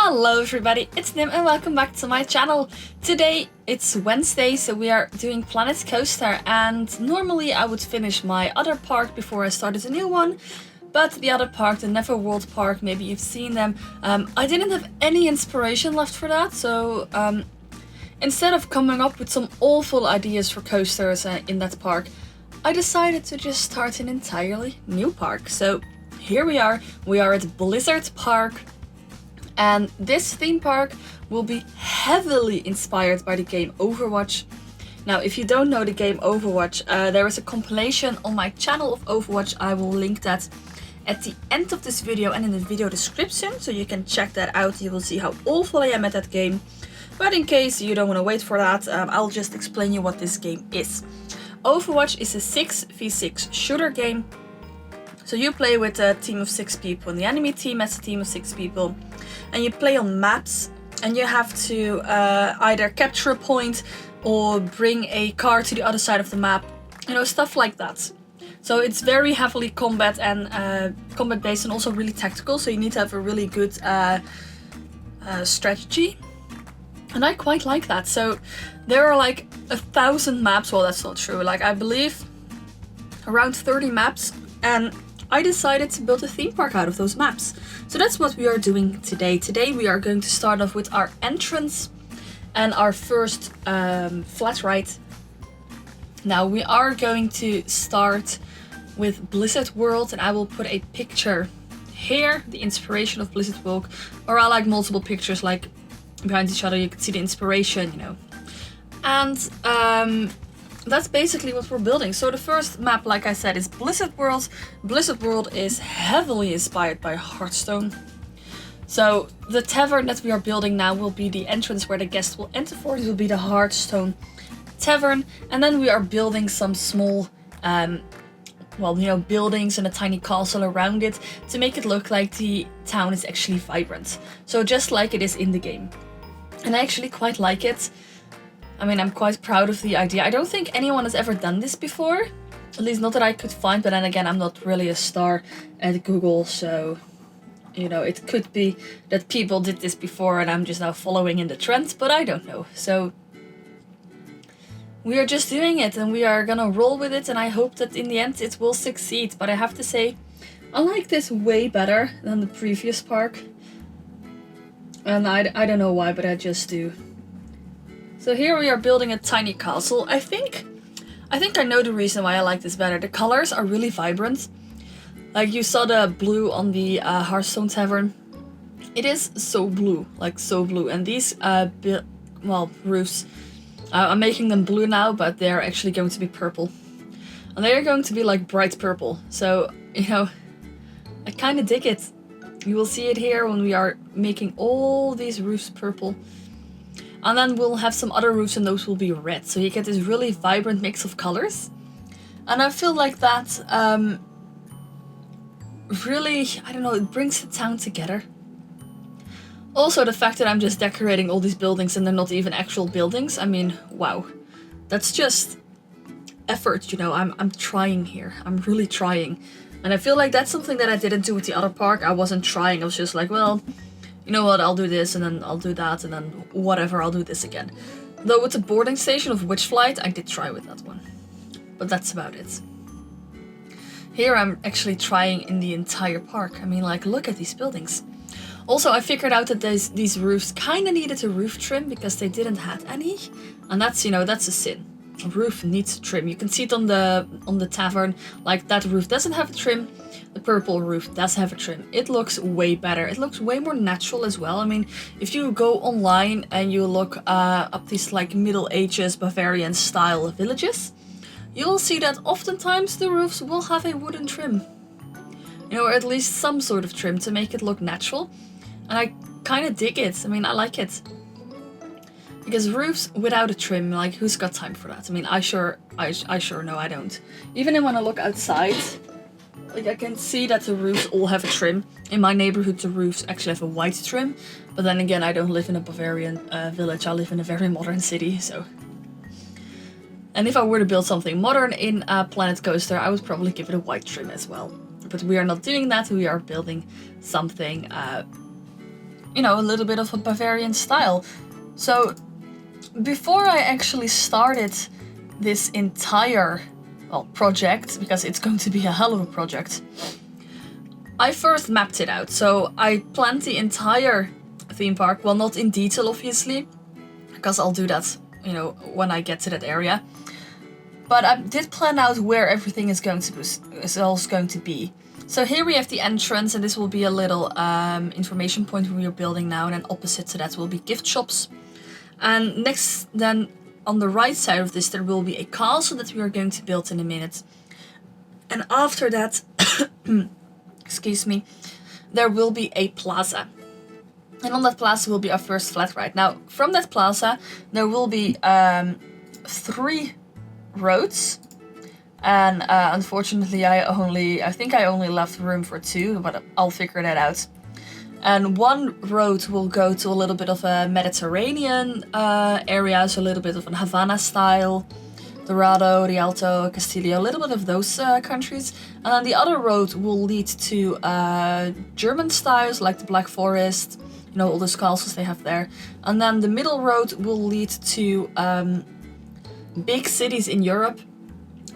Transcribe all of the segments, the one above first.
Hello everybody, it's Nym and welcome back to my channel. Today it's Wednesday, so we are doing Planet Coaster, and normally I would finish my other park before I started a new one, but the other park, the Neverworld park, maybe you've seen them, I didn't have any inspiration left for that, so instead of coming up with some awful ideas for coasters in that park, I decided to just start an entirely new park. So here we are at Blizzard Park. And this theme park will be heavily inspired by the game Overwatch. Now, if you don't know the game Overwatch, there is a compilation on my channel of Overwatch. I will link that at the end of this video and in the video description, so you can check that out. You will see how awful I am at that game. But in case you don't want to wait for that, I'll just explain you what this game is. Overwatch is a 6v6 shooter game. So you play with a team of 6 people, and the enemy team has a team of 6 people. And you play on maps, and you have to either capture a point or bring a car to the other side of the map. You know, stuff like that. So it's very heavily combat and combat based, and also really tactical. So you need to have a really good strategy. And I quite like that. So there are like 1,000 maps. Well, that's not true. Like, I believe around 30 maps. And I decided to build a theme park out of those maps. So that's what we are doing today. Today we are going to start off with our entrance and our first flat ride. Now we are going to start with Blizzard World, and I will put a picture here, the inspiration of Blizzard World, or I like multiple pictures like behind each other. You can see the inspiration, you know. And that's basically what we're building. So the first map, like I said, is Blizzard World. Blizzard World is heavily inspired by Hearthstone. So the tavern that we are building now will be the entrance where the guests will enter for. It will be the Hearthstone Tavern. And then we are building some small, well, you know, buildings and a tiny castle around it to make it look like the town is actually vibrant. So just like it is in the game. And I actually quite like it. I mean, I'm quite proud of the idea. I don't think anyone has ever done this before. At least not that I could find, but then again, I'm not really a star at Google, so, you know, it could be that people did this before and I'm just now following in the trend, but I don't know. So we are just doing it, and we are gonna roll with it, and I hope that in the end it will succeed. But I have to say, I like this way better than the previous park. And I don't know why, but I just do. So here we are building a tiny castle. I think I know the reason why I like this better. The colors are really vibrant. Like, you saw the blue on the Hearthstone Tavern. It is so blue, like so blue. And these roofs, I'm making them blue now, but they're actually going to be purple. And they're going to be like bright purple. So, you know, I kind of dig it. You will see it here when we are making all these roofs purple. And then we'll have some other roofs, and those will be red. So you get this really vibrant mix of colors. And I feel like that really, I don't know, it brings the town together. Also, the fact that I'm just decorating all these buildings and they're not even actual buildings. I mean, wow. That's just effort, you know. I'm trying here. I'm really trying. And I feel like that's something that I didn't do with the other park. I wasn't trying. I was just like, well, you know what, I'll do this, and then I'll do that, and then whatever, I'll do this again. Though with the boarding station of Witchflight, I did try with that one. But that's about it. Here I'm actually trying in the entire park. I mean, like, look at these buildings. Also, I figured out that these roofs kind of needed a roof trim because they didn't have any. And that's, you know, that's a sin. A roof needs a trim. You can see it on the tavern. Like, that roof doesn't have a trim. The purple roof does have a trim. It looks way better. It looks way more natural as well. I mean, if you go online and you look up these like Middle Ages Bavarian style villages, you will see that oftentimes the roofs will have a wooden trim. You know, or at least some sort of trim to make it look natural. And I kind of dig it. I mean, I like it. Because roofs without a trim, like, who's got time for that? I mean, I sure know I don't. Even when I look outside, like, I can see that the roofs all have a trim. In my neighborhood, the roofs actually have a white trim. But then again, I don't live in a Bavarian village. I live in a very modern city, so. And if I were to build something modern in Planet Coaster, I would probably give it a white trim as well. But we are not doing that. We are building something you know, a little bit of a Bavarian style. So before I actually started this entire, well, project, because it's going to be a hell of a project, I first mapped it out. So I planned the entire theme park, well, not in detail obviously, because I'll do that, you know, when I get to that area. But I did plan out where everything is going to be. So here we have the entrance, and this will be a little information point we are building now, and then opposite to that will be gift shops. And next, then on the right side of this, there will be a castle that we are going to build in a minute. And after that, excuse me, there will be a plaza. And on that plaza will be our first flat ride. Now, from that plaza, there will be 3 roads. And unfortunately, I think I only left room for 2, but I'll figure that out. And one road will go to a little bit of a Mediterranean area, so a little bit of a Havana style, Dorado, Rialto, Castillo, a little bit of those countries. And then the other road will lead to German styles, like the Black Forest, you know, all those castles they have there. And then the middle road will lead to big cities in Europe.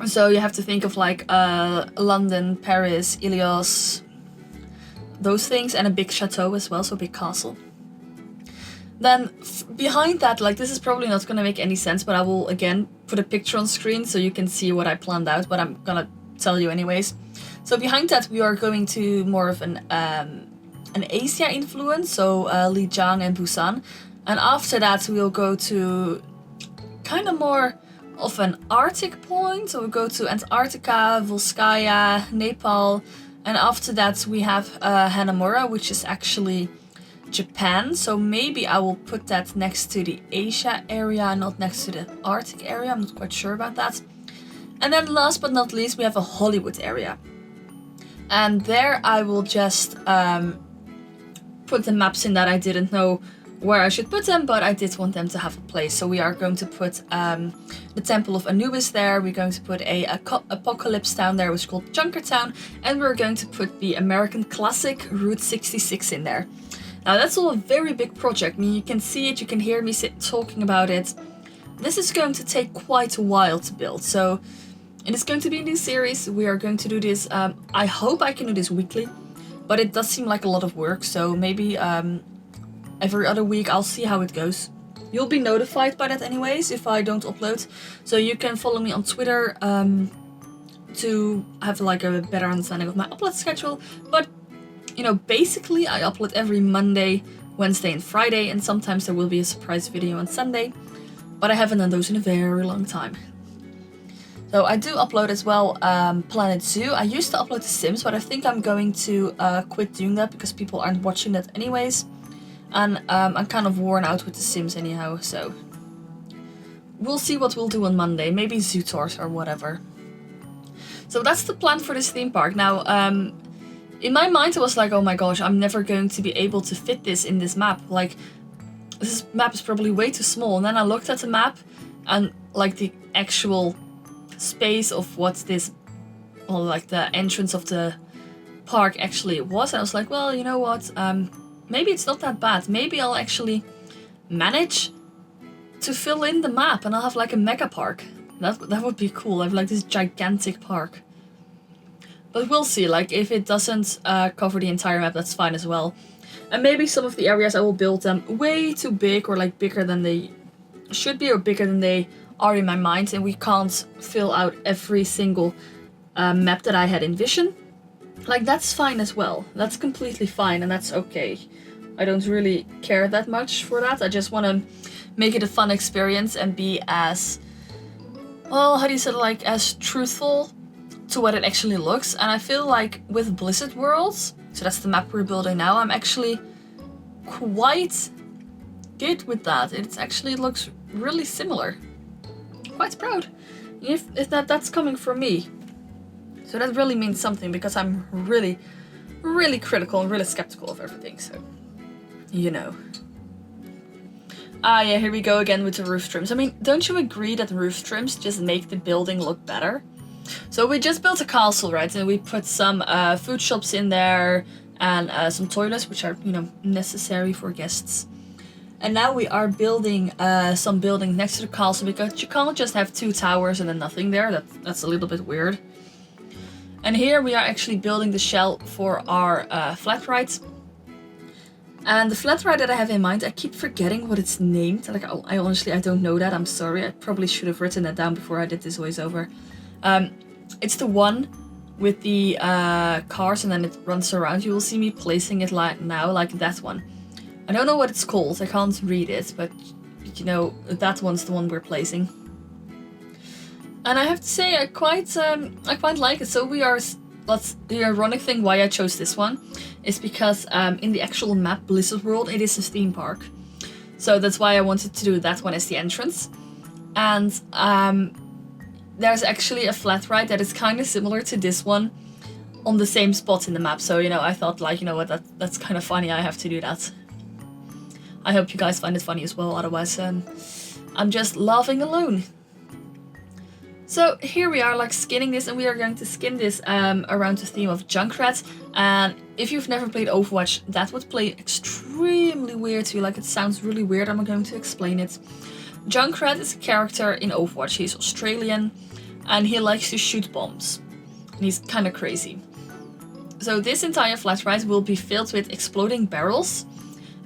So you have to think of like London, Paris, Ilios, those things, and a big chateau as well, so a big castle. Then behind that, like, this is probably not going to make any sense, but I will again put a picture on screen so you can see what I planned out, but I'm gonna tell you anyways. So behind that we are going to more of an Asia influence, so Lijiang and Busan. And after that we'll go to kind of more of an Arctic point, so we'll go to Antarctica, Volskaya, Nepal. And after that we have Hanamura, which is actually Japan. So maybe I will put that next to the Asia area, not next to the Arctic area. I'm not quite sure about that. And then last but not least, we have a Hollywood area. And there I will just put the maps in that I didn't know where I should put them, but I did want them to have a place. So we are going to put the Temple of Anubis there. We're going to put a Apocalypse Town there, which is called Junkertown. And we're going to put the American classic Route 66 in there. Now that's all a very big project. I mean, you can see it, you can hear me talking about it. This is going to take quite a while to build. So it is going to be a new series. We are going to do this, I hope I can do this weekly, but it does seem like a lot of work. So maybe every other week, I'll see how it goes. You'll be notified by that anyways if I don't upload. So you can follow me on Twitter to have like a better understanding of my upload schedule. But, you know, basically I upload every Monday, Wednesday and Friday, and sometimes there will be a surprise video on Sunday. But I haven't done those in a very long time. So I do upload as well Planet Zoo. I used to upload The Sims, but I think I'm going to quit doing that because people aren't watching that anyways. And I'm kind of worn out with The Sims anyhow, so we'll see what we'll do on Monday. Maybe Zoo Tours or whatever. So that's the plan for this theme park. Now, in my mind I was like, oh my gosh, I'm never going to be able to fit this in this map. Like, this map is probably way too small. And then I looked at the map and like the actual space of what this, well, like the entrance of the park actually was. And I was like, well, you know what? Maybe it's not that bad. Maybe I'll actually manage to fill in the map and I'll have like a mega park. That would be cool. I have like this gigantic park. But we'll see. Like, if it doesn't cover the entire map, that's fine as well. And maybe some of the areas I will build them way too big, or like bigger than they should be, or bigger than they are in my mind. And we can't fill out every single map that I had envisioned. Like, that's fine as well. That's completely fine, and that's okay. I don't really care that much for that. I just want to make it a fun experience and be as, well, how do you say it, like, as truthful to what it actually looks. And I feel like with Blizzard Worlds, so that's the map we're building now, I'm actually quite good with that. It actually looks really similar. Quite proud. If that's coming from me. So that really means something, because I'm really, really critical and really skeptical of everything, so, you know. Ah yeah, here we go again with the roof trims. I mean, don't you agree that roof trims just make the building look better? So we just built a castle, right? And we put some food shops in there, and some toilets, which are, you know, necessary for guests. And now we are building some buildings next to the castle, because you can't just have 2 towers and then nothing there. That's a little bit weird. And here we are actually building the shell for our flat ride. And the flat ride that I have in mind, I keep forgetting what it's named. Like, I honestly, I don't know that. I'm sorry. I probably should have written that down before I did this voiceover. It's the one with the cars and then it runs around. You will see me placing it like now, like that one. I don't know what it's called. I can't read it, but you know, that one's the one we're placing. And I have to say, I quite like it. So the ironic thing why I chose this one is because in the actual map Blizzard World, it is a theme park. So that's why I wanted to do that one as the entrance. And there's actually a flat ride that is kind of similar to this one on the same spot in the map. So, you know, I thought, like, you know what, that's kind of funny. I have to do that. I hope you guys find it funny as well. Otherwise, I'm just laughing alone. So here we are, like, skinning this, and we are going to skin this around the theme of Junkrat. And if you've never played Overwatch, that would play extremely weird to you. Like, it sounds really weird. I'm going to explain it. Junkrat is a character in Overwatch. He's Australian, and he likes to shoot bombs. And he's kind of crazy. So this entire flat ride will be filled with exploding barrels,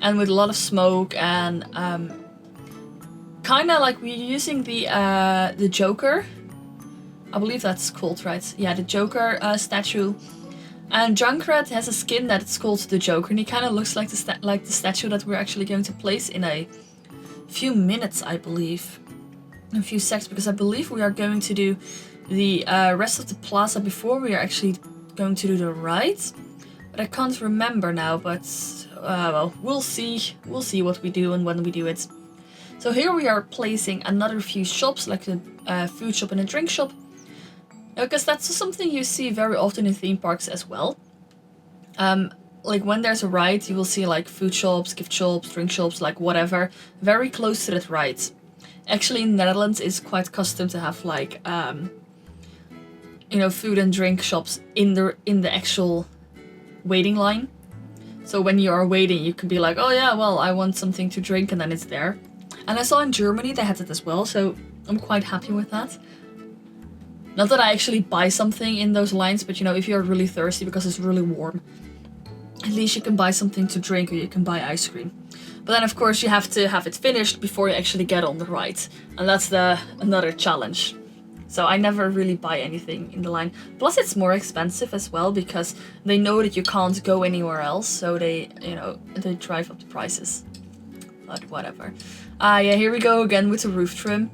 and with a lot of smoke, and kind of like we're using the Joker. I believe that's called, right? Yeah, the Joker statue. And Junkrat has a skin that it's called the Joker, and he kind of looks like the statue that we're actually going to place in a few minutes, I believe. In a few seconds, because I believe we are going to do the rest of the plaza before we are actually going to do the ride. But I can't remember now, but well, we'll see. We'll see what we do and when we do it. So here we are placing another few shops, like a food shop and a drink shop. Because that's something you see very often in theme parks as well. Like when there's a ride, you will see like food shops, gift shops, drink shops, like whatever, very close to that ride. Actually, in the Netherlands, it's quite custom to have like, you know, food and drink shops in the actual waiting line. So when you are waiting, you can be like, oh yeah, well, I want something to drink, and then it's there. And I saw in Germany they had it as well, so I'm quite happy with that. Not that I actually buy something in those lines, but you know, if you're really thirsty because it's really warm, at least you can buy something to drink, or you can buy ice cream. But then of course you have to have it finished before you actually get on the ride. And that's another challenge. So I never really buy anything in the line. Plus it's more expensive as well, because they know that you can't go anywhere else. So they, you know, they drive up the prices. But whatever. Yeah, here we go again with the roof trim.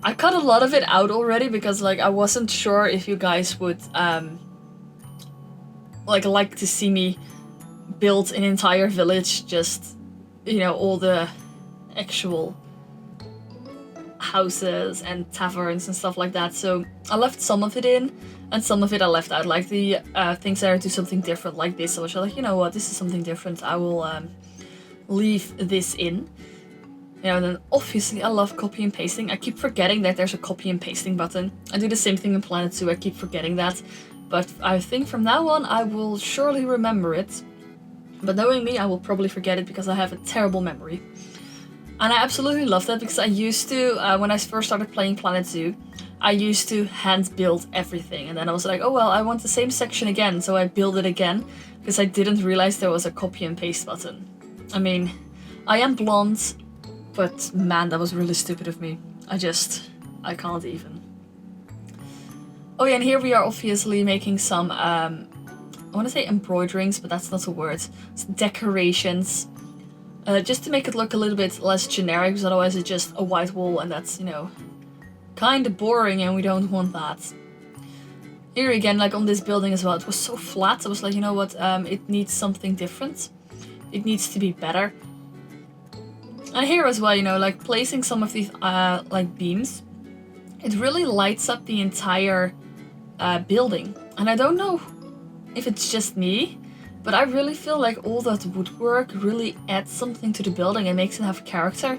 I cut a lot of it out already because, like, I wasn't sure if you guys would like to see me build an entire village, just, you know, all the actual houses and taverns and stuff like that. So I left some of it in, and some of it I left out, like the things that I do something different like this. So I was like, you know what, this is something different, I will leave this in. You know, and then obviously I love copy and pasting. I keep forgetting that there's a copy and pasting button. I do the same thing in Planet Zoo, I keep forgetting that. But I think from now on I will surely remember it. But knowing me, I will probably forget it because I have a terrible memory. And I absolutely love that, because I used to, when I first started playing Planet Zoo, I used to hand build everything. And then I was like, oh well, I want the same section again, so I build it again, because I didn't realize there was a copy and paste button. I mean, I am blonde, but man, that was really stupid of me. I can't even. Oh yeah, and here we are obviously making some, I want to say embroiderings, but that's not a word. It's decorations. Just to make it look a little bit less generic, because otherwise it's just a white wall, and that's, you know, kind of boring, and we don't want that. Here again, like on this building as well, it was so flat. I was like, you know what, it needs something different. It needs to be better. And here as well, you know, like placing some of these like beams, it really lights up the entire building. And I don't know if it's just me, but I really feel like all that woodwork really adds something to the building and makes it have character.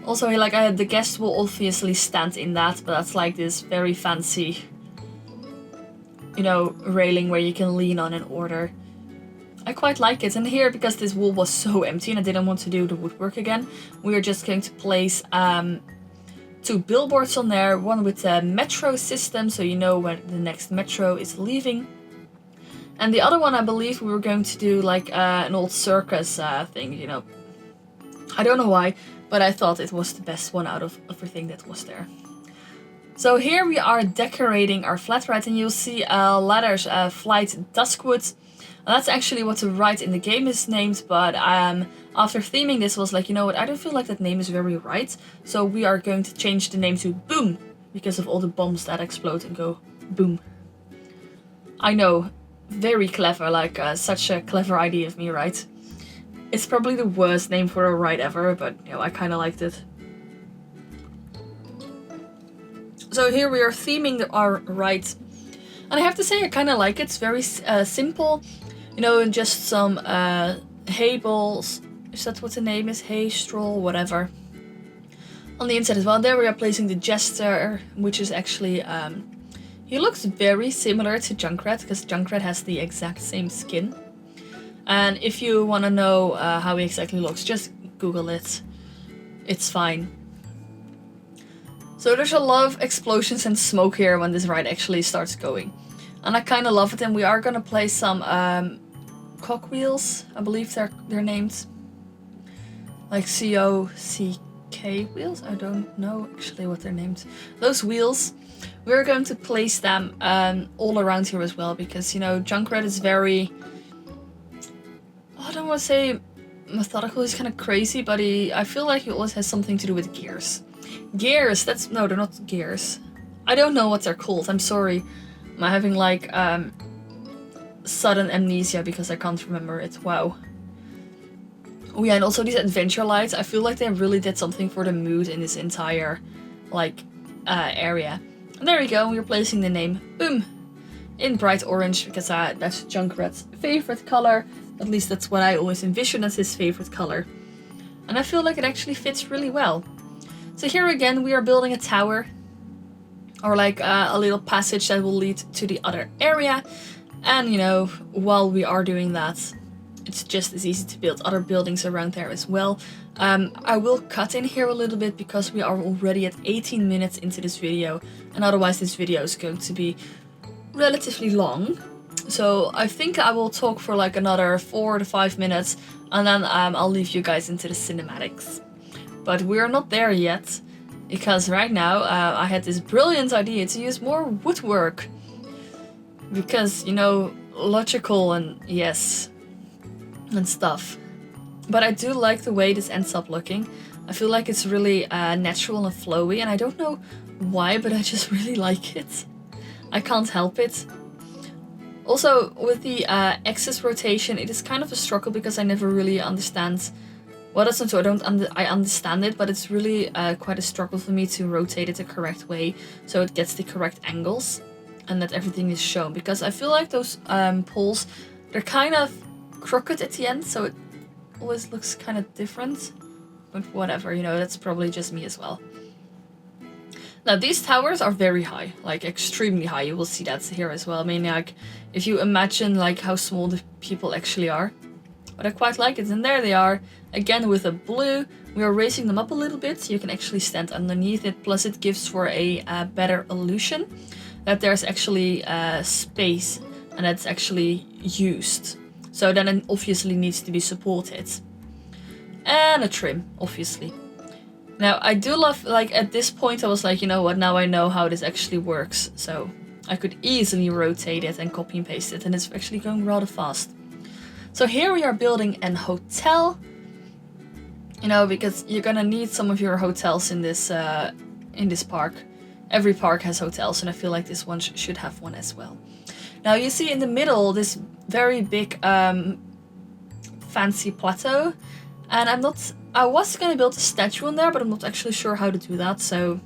Also, like the guests will obviously stand in that, but that's like this very fancy, you know, railing where you can lean on in order. I quite like it. And here, because this wall was so empty and I didn't want to do the woodwork again, we are just going to place 2 billboards on there. One with the metro system, so you know where the next metro is leaving. And the other one, I believe we were going to do like an old circus thing, you know. I don't know why, but I thought it was the best one out of everything that was there. So here we are decorating our flat, right? And you'll see ladders, flight duskwood. That's actually what the ride in the game is named, but after theming this was like, you know what, I don't feel like that name is very right. So we are going to change the name to Boom, because of all the bombs that explode and go boom. I know, very clever, like such a clever idea of me, right? It's probably the worst name for a ride ever, but you know, I kind of liked it. So here we are theming our ride, and I have to say I kind of like it. It's very simple, you know, and just some hay balls. Is that what the name is? Hay, straw, whatever. On the inside as well. There we are placing the Jester, which is actually he looks very similar to Junkrat, because Junkrat has the exact same skin. And if you want to know how he exactly looks, just Google it. It's fine. So there's a lot of explosions and smoke here when this ride actually starts going. And I kind of love it. And we are going to place some cogwheels. I believe they're named. Like C-O-C-K wheels? I don't know actually what they're named. Those wheels. We're going to place them all around here as well. Because, you know, Junkrat is very... I don't want to say methodical, he's kind of crazy, but I feel like he always has something to do with gears. Gears, no, they're not gears. I don't know what they're called, I'm sorry. I'm having like sudden amnesia because I can't remember it, wow. Oh yeah, and also these adventure lights, I feel like they really did something for the mood in this entire like area. And there we go, we're placing the name Boom in bright orange, because that's Junkrat's favorite color. At least that's what I always envision as his favorite color. And I feel like it actually fits really well. So here again we are building a tower. Or like a little passage that will lead to the other area. And you know, while we are doing that, it's just as easy to build other buildings around there as well. I will cut in here a little bit because we are already at 18 minutes into this video. And otherwise this video is going to be relatively long. So I think I will talk for like another 4 to 5 minutes, and then I'll leave you guys into the cinematics. But we're not there yet, because right now I had this brilliant idea to use more woodwork. Because, you know, logical and yes, and stuff. But I do like the way this ends up looking. I feel like it's really natural and flowy, and I don't know why, but I just really like it. I can't help it. Also, with the axis rotation, it is kind of a struggle because I never really understand. Well, that's not so I understand it, but it's really quite a struggle for me to rotate it the correct way so it gets the correct angles and that everything is shown. Because I feel like those poles, they're kind of crooked at the end, so it always looks kind of different. But whatever, you know, that's probably just me as well. Now these towers are very high, like extremely high. You will see that here as well. I mean, like if you imagine like how small the people actually are. But I quite like it. And there they are, again with a blue. We are raising them up a little bit so you can actually stand underneath it. Plus it gives for a better illusion that there's actually space and that's actually used. So then it obviously needs to be supported. And a trim, obviously. Now, I do love, like, at this point I was like, you know what, now I know how this actually works. So, I could easily rotate it and copy and paste it, and it's actually going rather fast. So here we are building an hotel. You know, because you're gonna need some of your hotels in this park. Every park has hotels, and I feel like this one should have one as well. Now, you see in the middle this very big fancy plateau. And I was gonna build a statue on there, but I'm not actually sure how to do that, so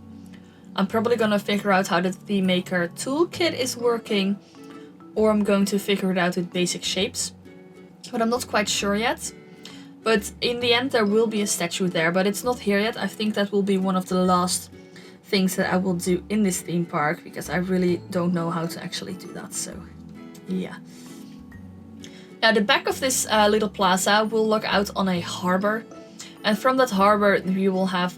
I'm probably gonna figure out how the theme maker toolkit is working, or I'm going to figure it out with basic shapes, but I'm not quite sure yet. But in the end there will be a statue there, but it's not here yet. I think that will be one of the last things that I will do in this theme park, because I really don't know how to actually do that, so yeah. Now the back of this little plaza will look out on a harbor, and from that harbor you will have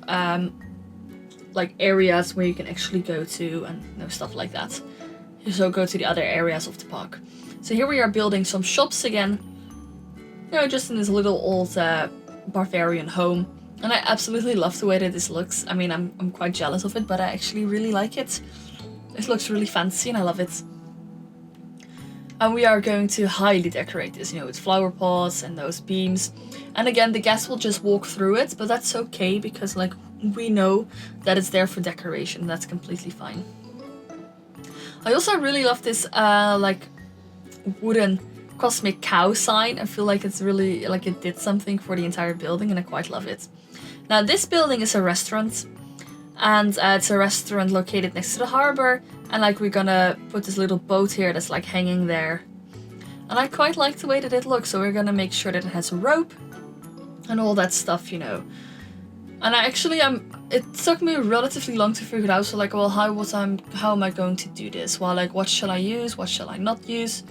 like areas where you can actually go to and stuff like that. So go to the other areas of the park. So here we are building some shops again, just in this little old barbarian home, and I absolutely love the way that this looks. I mean, I'm quite jealous of it, but I actually really like it. It looks really fancy and I love it. And we are going to highly decorate this, with flower pots and those beams. And again, the guests will just walk through it, but that's okay because like we know that it's there for decoration. That's completely fine. I also really love this like wooden cosmic cow sign. I feel like it's really like it did something for the entire building and I quite love it. Now this building is a restaurant, and it's a restaurant located next to the harbor, and like we're gonna put this little boat here that's like hanging there. And I quite like the way that it looks, so we're gonna make sure that it has a rope and all that stuff, And I actually it took me relatively long to figure it out. So like, well, how am I going to do this? Well, like, what shall I use? What shall I not use?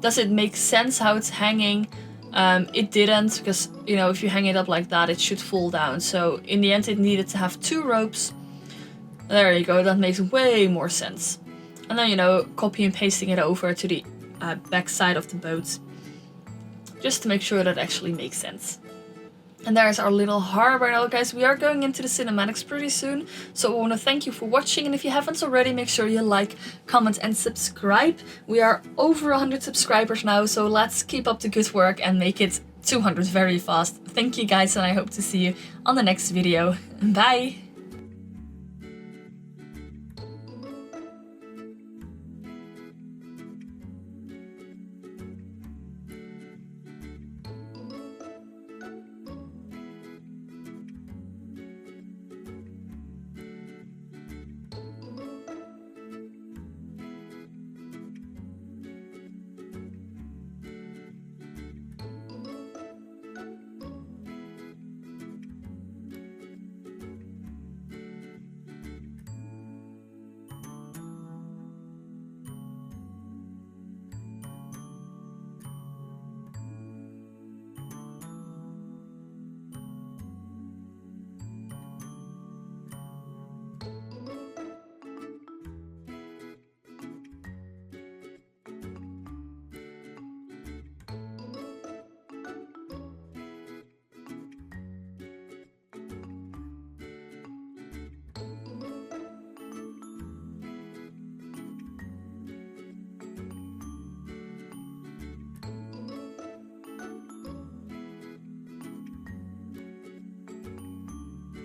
Does it make sense how it's hanging? It didn't, because if you hang it up like that, it should fall down. So in the end, it needed to have 2 ropes. There you go. That makes way more sense. And then copy and pasting it over to the back side of the boat, just to make sure that actually makes sense. And there's our little harbor. Now guys, we are going into the cinematics pretty soon, so I want to thank you for watching, and if you haven't already, make sure you like, comment and subscribe. We are over 100 subscribers now, so let's keep up the good work and make it 200 very fast. Thank you guys, and I hope to see you on the next video. Bye!